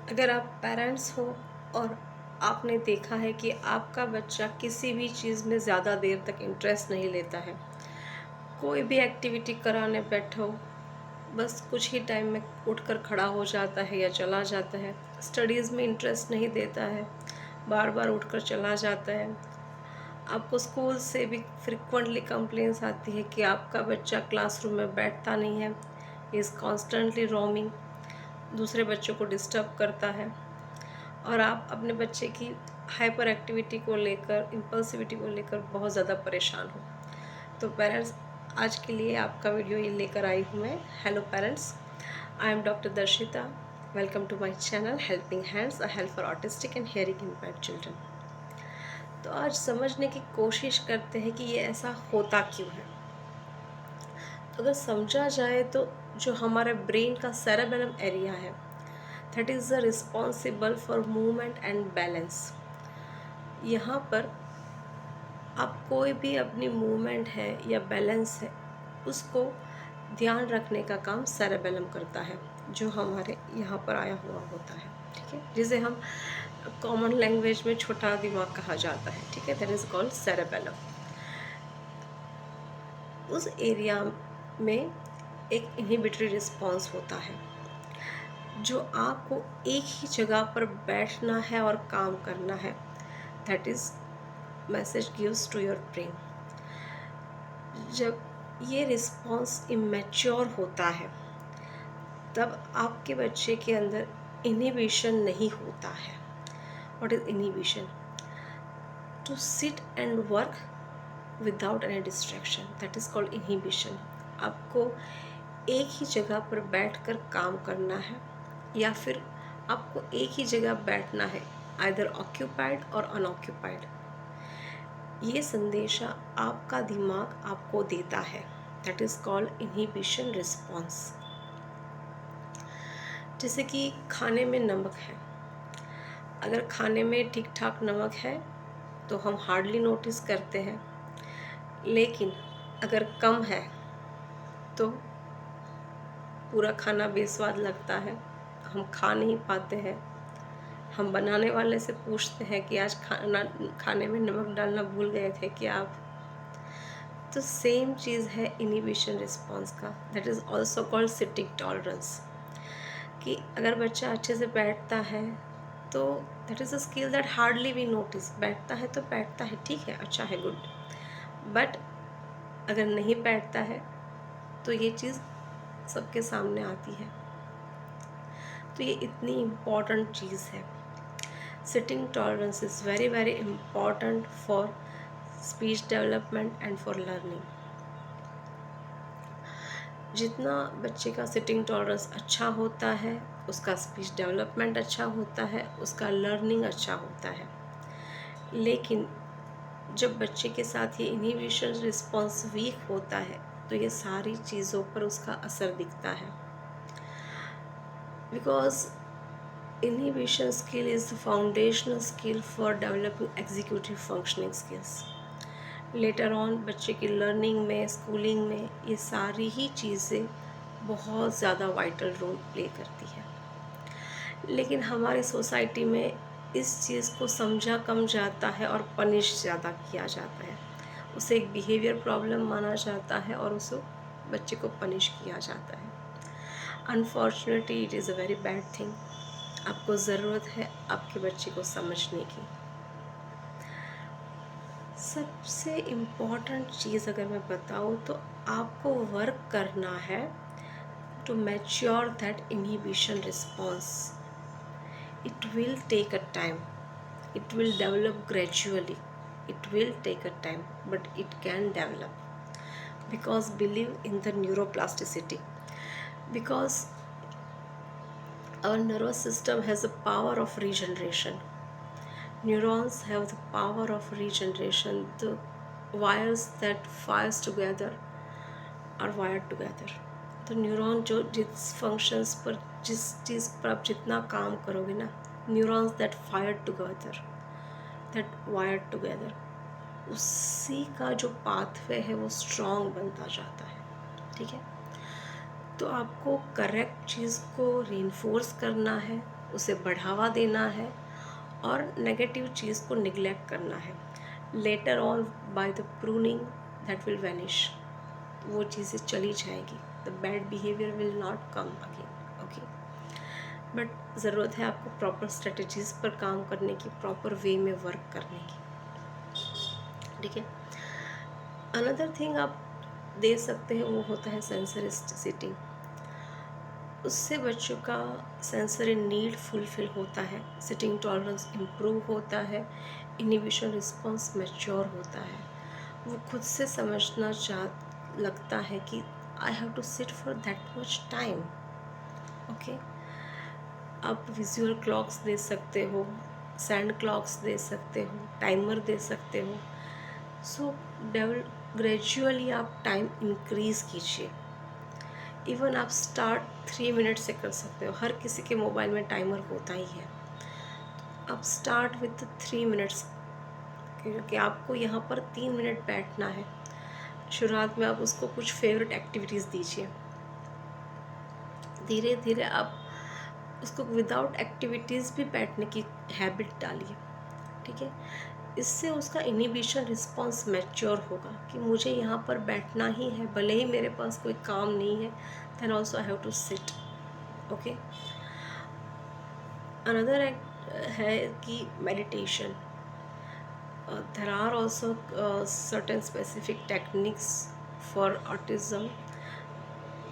अगर आप पेरेंट्स हो और आपने देखा है कि आपका बच्चा किसी भी चीज़ में ज़्यादा देर तक इंटरेस्ट नहीं लेता है, कोई भी एक्टिविटी कराने बैठो, बस कुछ ही टाइम में उठकर खड़ा हो जाता है या चला जाता है, स्टडीज़ में इंटरेस्ट नहीं देता है, बार बार उठकर चला जाता है। आपको स्कूल से भी फ्रिक्वेंटली कंप्लेंट्स आती है कि आपका बच्चा क्लासरूम में बैठता नहीं है, इज़ कॉन्स्टेंटली रोमिंग, दूसरे बच्चों को डिस्टर्ब करता है। और आप अपने बच्चे की हाइपर एक्टिविटी को लेकर, इम्पल्सिविटी को लेकर बहुत ज़्यादा परेशान हो। तो पेरेंट्स, आज के लिए आपका वीडियो ये लेकर आई हूँ मैं। Hello parents, I am doctor Darshita. Welcome to my channel helping hands, a help for autistic and hearing impaired children. तो आज समझने की कोशिश करते हैं कि ये ऐसा होता क्यों है। तो अगर समझा जाए तो जो हमारे ब्रेन का सेरेबेलम एरिया है, that is responsible for movement and balance. यहाँ पर आप कोई भी अपनी मूवमेंट है या बैलेंस है, उसको ध्यान रखने का काम सेरेबेलम करता है, जो हमारे यहाँ पर आया हुआ होता है। ठीक है, जिसे हम कॉमन लैंग्वेज में छोटा दिमाग कहा जाता है। ठीक है, दैट इज़ कॉल्ड सेरेबेलम। उस एरिया में एक इनहिबिटरी रिस्पॉन्स होता है, जो आपको एक ही जगह पर बैठना है और काम करना है। That is message gives to your brain. जब ये रिस्पॉन्स इमेच्योर होता है, तब आपके बच्चे के अंदर इनहिबिशन नहीं होता है। What is inhibition? To sit and work without any distraction, that is called inhibition. आपको एक ही जगह पर बैठकर काम करना है, या फिर आपको एक ही जगह बैठना है, आइदर ऑक्यूपाइड और अनऑक्यूपाइड। ये संदेशा आपका दिमाग आपको देता है। That is called inhibition response. जैसे कि खाने में नमक है, अगर खाने में ठीक ठाक नमक है तो हम हार्डली नोटिस करते हैं, लेकिन अगर कम है तो पूरा खाना बेस्वाद लगता है, हम खा नहीं पाते हैं। हम बनाने वाले से पूछते हैं कि आज खाने में नमक डालना भूल गए थे क्या आप? तो सेम चीज़ है इनहिबिशन रिस्पॉन्स का। That is also called sitting tolerance. कि अगर बच्चा अच्छे से बैठता है तो that is a skill that hardly we notice. बैठता है तो बैठता है, ठीक है, अच्छा है, गुड। बट अगर नहीं बैठता है तो ये चीज़ सबके सामने आती है। तो ये इतनी इम्पॉर्टेंट चीज़ है। Sitting tolerance is very very important for speech development and for learning. जितना बच्चे का सिटिंग टॉलरेंस अच्छा होता है, उसका स्पीच डेवलपमेंट अच्छा होता है, उसका लर्निंग अच्छा होता है। लेकिन जब बच्चे के साथ ये इनहिबिशन रिस्पॉन्स वीक होता है, तो ये सारी चीज़ों पर उसका असर दिखता है। Because inhibition skill is the foundational skill for developing executive functioning skills. Later on बच्चे की लर्निंग में, स्कूलिंग में, ये सारी ही चीज़ें बहुत ज़्यादा वाइटल रोल प्ले करती है। लेकिन हमारी सोसाइटी में इस चीज़ को समझा कम जाता है और पनिश ज़्यादा किया जाता है। उसे एक बिहेवियर प्रॉब्लम माना जाता है और उसे बच्चे को पनिश किया जाता है। Unfortunately it is a very bad thing. आपको ज़रूरत है आपके बच्चे को समझने की। सबसे इम्पॉर्टेंट चीज़ अगर मैं बताऊँ तो आपको वर्क करना है to mature that inhibition response. It will take a time. It will develop gradually. It will take a time, but it can develop. Because believe in the neuroplasticity. Because our nervous system has the power of regeneration. Neurons have the power of regeneration. The wires that fires together are wired together. तो neuron जो जिस functions पर, जिस चीज़ पर आप जितना काम करोगे ना, neurons that fire together, that wired together, उसी का जो पाथवे है वो स्ट्रॉन्ग बनता जाता है। ठीक है, तो आपको करेक्ट चीज़ को रीइंफोर्स करना है, उसे बढ़ावा देना है और नेगेटिव चीज़ को निगलेक्ट करना है। Later on by the pruning that will vanish, वो चीज़ें चली जाएगी, the bad behaviour will not come again. Okay, but ज़रूरत है आपको प्रॉपर स्ट्रेटजीज़ पर काम करने की, प्रॉपर वे में वर्क करने की। ठीक है, अनदर थिंग आप दे सकते हैं वो होता है सेंसरी सिटिंग। उससे बच्चों का सेंसरी नीड फुलफिल होता है, सिटिंग टॉलरेंस इम्प्रूव होता है, इनिबिशन रिस्पॉन्स मैच्योर होता है। वो खुद से समझना लगता है कि I have to sit for that much time. Okay, आप विजुअल क्लॉक्स दे सकते हो, सैंड क्लॉक्स दे सकते हो, टाइमर दे सकते हो। सो ग्रेजुअली आप टाइम इंक्रीज़ कीजिए। इवन आप स्टार्ट 3 मिनट से कर सकते हो, हर किसी के मोबाइल में टाइमर होता ही है। आप स्टार्ट विथ 3 मिनट्स, क्योंकि आपको यहाँ पर 3 मिनट बैठना है। शुरुआत में आप उसको कुछ फेवरेट एक्टिविटीज़ दीजिए, धीरे धीरे आप उसको विदाउट एक्टिविटीज़ भी बैठने की हैबिट डालिए। ठीक है, इससे उसका इनिबिशन रिस्पॉन्स मैच्योर होगा कि मुझे यहाँ पर बैठना ही है, भले ही मेरे पास कोई काम नहीं है, then also I have to sit. Okay, another है कि meditation. There are also certain specific techniques for autism,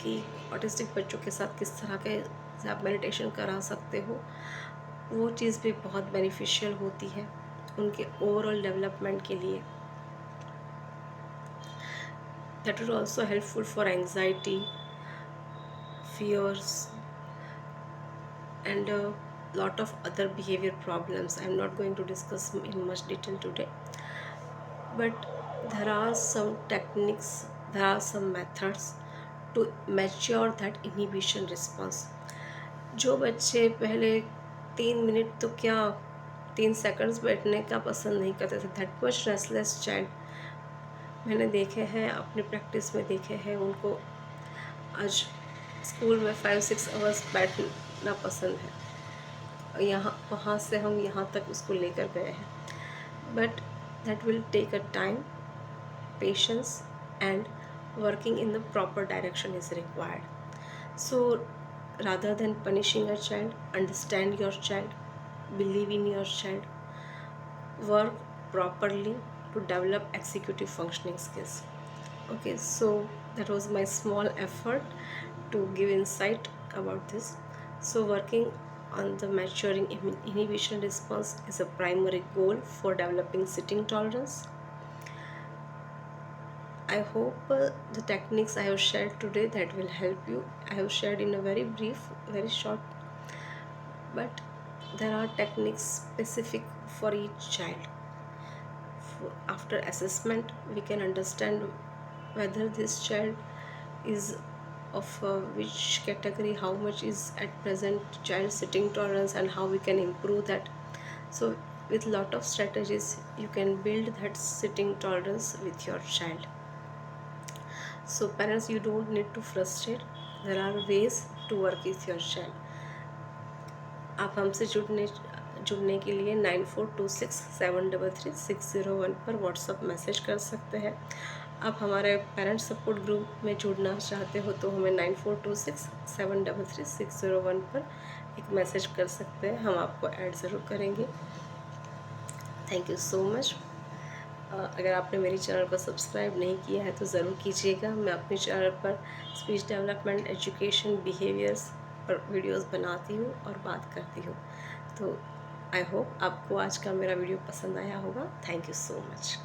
कि ऑटिस्टिक बच्चों के साथ किस तरह के आप मेडिटेशन करा सकते हो। वो चीज़ भी बहुत बेनिफिशियल होती है उनके ओवरऑल डेवलपमेंट के लिए। That is also helpful for anxiety, fears, and a lot of other behavior problems. I'm not going to discuss in much detail today, but there are some techniques, there are some methods to mature that inhibition response. जो बच्चे पहले 3 minute तो क्या 3 seconds बैठने का पसंद नहीं करते थे, दैट मच रेस्टलेस चाइल्ड मैंने देखे हैं, अपनी प्रैक्टिस में देखे हैं, उनको आज स्कूल में 5-6 आवर्स बैठना पसंद है। यहाँ वहाँ से हम यहाँ तक उसको लेकर गए हैं, but that will take a time, patience and working in the proper direction is required. So rather than punishing a child, understand your child, believe in your child, work properly to develop executive functioning skills. Okay, so that was my small effort to give insight about this. So working on the maturing inhibition response is a primary goal for developing sitting tolerance. I hope the techniques I have shared today that will help you. I have shared in a very brief, very short, but there are techniques specific for each child. After assessment, we can understand whether this child is of which category, how much is at present child sitting tolerance, and how we can improve that. So with lot of strategies you can build that sitting tolerance with your child. So parents, you don't need to frustrate, there are ways to work with your child. आप हमसे जुड़ने के लिए 9426733601 पर WhatsApp message कर सकते हैं। आप हमारे पेरेंट सपोर्ट ग्रुप में जुड़ना चाहते हो तो हमें 9426733601 पर एक मैसेज कर सकते हैं, हम आपको ऐड ज़रूर करेंगे। Thank you so much. अगर आपने मेरे चैनल को सब्सक्राइब नहीं किया है तो ज़रूर कीजिएगा। मैं अपने चैनल पर स्पीच डेवलपमेंट, एजुकेशन, बिहेवियर्स पर वीडियोस बनाती हूँ और बात करती हूँ। तो आई होप आपको आज का मेरा वीडियो पसंद आया होगा। Thank you so much.